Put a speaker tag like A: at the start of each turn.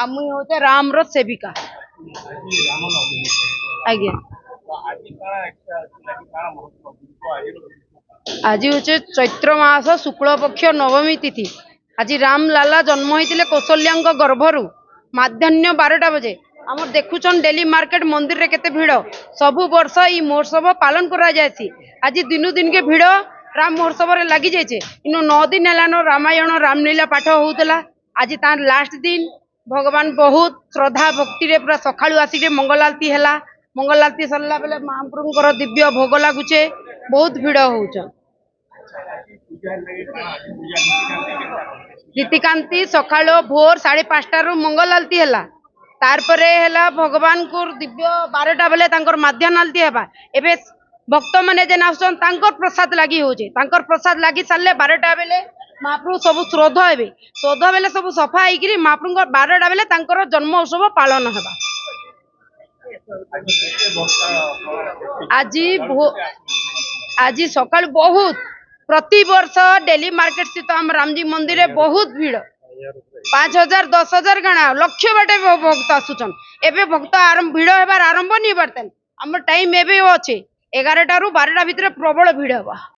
A: আমি হচ্ছে রামর সেবিকা। আজ্ঞা আজ হচ্ছে চৈত্র মাস শুক্ল পক্ষ নবমী তিথি। আজ রাম লালা জন্ম হয়েছিল কৌশল্যাঙ্ক গর্ভরু মাধ্যাহ্ন 12টা বাজে। আমার দেখুছন ডেলি মার্কেট মন্দিরে কেতে ভিড়। সবু বর্ষ এই মহোৎসব পালন করা যায়ছি। আজ দিনু দিনকে ভিড় রাম মহোৎসবরে লাগি যাইছে। ইনো 9 দিন হেলানো রামায়ণ রামলীলা পাঠ হউতলা। আজ তার লাস্ট দিন ভগবান বহুত শ্রদ্ধা ভক্তিরে পুরা সকালু আসিকে মঙ্গল আরতি হেলা। মঙ্গল আরতি সরলা বেলে মহাপ্রভুଙ୍କର দিବ୍ୟ ভୋଗ ଲାଗୁଛେ। ବହୁତ ଭିଡ ହଉଛନ। ରୀତିକାନ୍ତି ସକାଳ ଭୋର 5:30 ମଙ୍ଗଲ ଆଳତି ହେଲା। ତାରପରେ ହେଲା ଭଗବାନଙ୍କୁ ଦିବ୍ୟ 12ଟା ବେଲେ ତାଙ୍କର ମାଧ୍ୟାହ୍ନ ଆଳତି ହେବା। ଏବେ ଭକ୍ତ ମାନେ ଯେନ୍ ଆସୁଛନ୍ ତାଙ୍କର ପ୍ରସାଦ ଲାଗି ହଉଛେ। ତାଙ୍କର ପ୍ରସାଦ ଲାଗି ସାରିଲେ 12ଟା ବେଲେ ମହାପ୍ରଭୁ ସବୁ ଶ୍ରୋଧ ହେବେ। ଶ୍ରୋଧ ବେଲେ ସବୁ ସଫା ହେଇକିରି ମହାପ୍ରଭୁଙ୍କର 12ଟା ବେଲେ ତାଙ୍କର ଜନ୍ମ ଉତ୍ସବ ପାଳନ ହେବା। ଆଜି ଆଜି ସକାଳୁ ବହୁତ ପ୍ରତି ବର୍ଷ ଡେଲି ମାର୍କେଟ ସ୍ଥିତ ଆମ ରାମଜୀ ମନ୍ଦିରରେ ବହୁତ ଭିଡ଼। 5,000 10,000 କାଣା ଲକ୍ଷ ବାଟେ ଭକ୍ତ ଆସୁଛନ୍। ଏବେ ଭକ୍ତ ଭିଡ଼ ହେବାର ଆରମ୍ଭ ନି ବାର୍ତେନ୍। ଆମର ଟାଇମ ଏବେ ଅଛି 11ଟାରୁ 12ଟା ଭିତରେ ପ୍ରବଳ ଭିଡ଼ ହେବା।